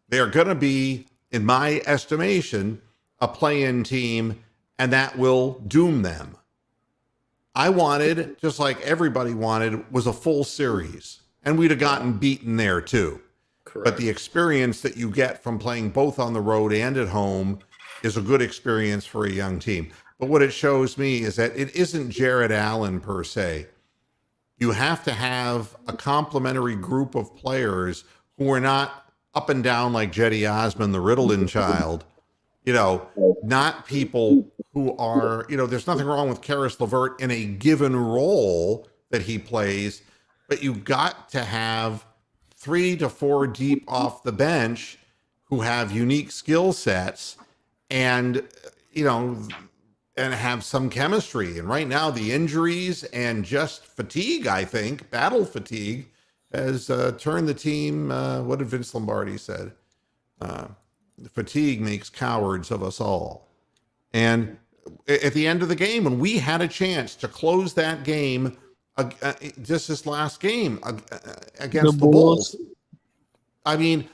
they're going to be, in my estimation, a play-in team, and that will doom them. I wanted, just like everybody wanted, was a full series. And we'd have gotten beaten there too. Correct. But the experience that you get from playing both on the road and at home is a good experience for a young team. But what it shows me is that it isn't Jared Allen per se. You have to have a complementary group of players who are not up and down like Jetty Osman, the Ritalin child. Not people who are, there's nothing wrong with Karis LeVert in a given role that he plays, but you got to have 3 to 4 deep off the bench who have unique skill sets and have some chemistry. And right now, the injuries and just fatigue, I think, battle fatigue, has turned the team. What did Vince Lombardi said? Fatigue makes cowards of us all. And at the end of the game, when we had a chance to close that game, just this last game against the Bulls, I mean,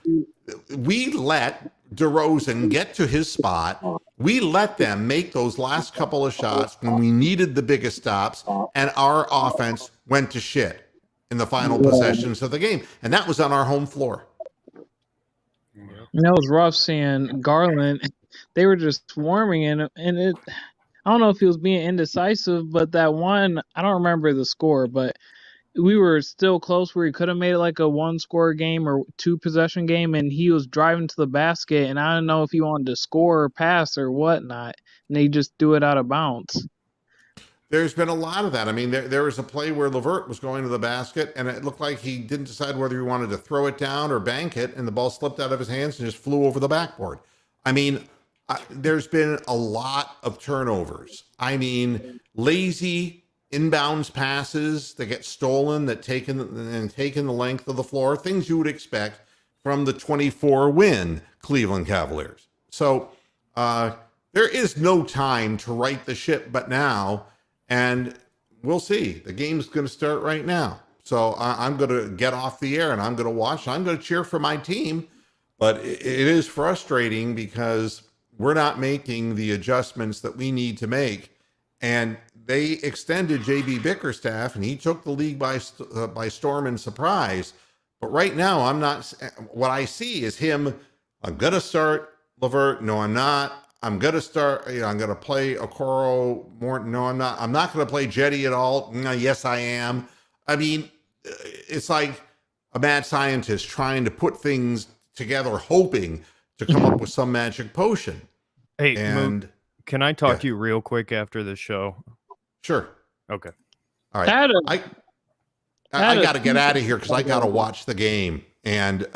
we let DeRozan get to his spot. We let them make those last couple of shots when we needed the biggest stops, and our offense went to shit in the final possessions of the game. And that was on our home floor. And that was rough seeing Garland. They were just swarming in, and I don't know if he was being indecisive, but that one, I don't remember the score, but we were still close where he could have made it like a 1-score game or 2-possession game, and he was driving to the basket, and I don't know if he wanted to score or pass or whatnot, and they just do it out of bounds. There's been a lot of that. I mean, there was a play where LeVert was going to the basket, and it looked like he didn't decide whether he wanted to throw it down or bank it, and the ball slipped out of his hands and just flew over the backboard. I mean, there's been a lot of turnovers. I mean, lazy inbounds passes that get stolen, that taken the length of the floor, things you would expect from the 24-win Cleveland Cavaliers. So there is no time to right the ship but now. And we'll see. The game's going to start right now. So I'm going to get off the air and I'm going to watch. I'm going to cheer for my team. But it is frustrating because we're not making the adjustments that we need to make. and they extended JB Bickerstaff, and he took the league by storm and surprise. But right now, I'm not. What I see is him. I'm gonna start Levert. No, I'm not. I'm gonna start. I'm gonna play Okoro more. No, I'm not. I'm not gonna play Jetty at all. No, yes, I am. I mean, it's like a mad scientist trying to put things together, hoping to come up with some magic potion. Hey, And Mook, can I talk to you real quick after the show? sure. Okay. All right. Adam, I got to get out of here because I got to watch the game. And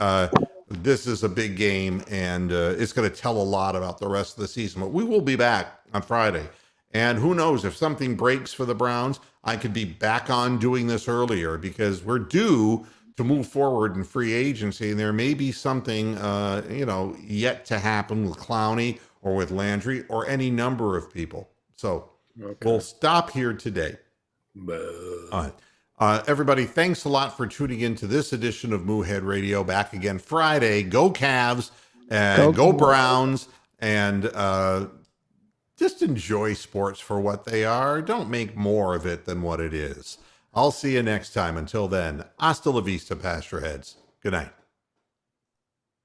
this is a big game, and it's going to tell a lot about the rest of the season. But we will be back on Friday. And who knows, if something breaks for the Browns, I could be back on doing this earlier because we're due to move forward in free agency. And there may be something, yet to happen with Clowney or with Landry or any number of people. So we'll stop here today. All right. Everybody, thanks a lot for tuning in to this edition of Moohead Radio. Back again Friday. Go Cavs and go Browns, and just enjoy sports for what they are. Don't make more of it than what it is. I'll see you next time. Until then, hasta la vista, Pastureheads. Good night.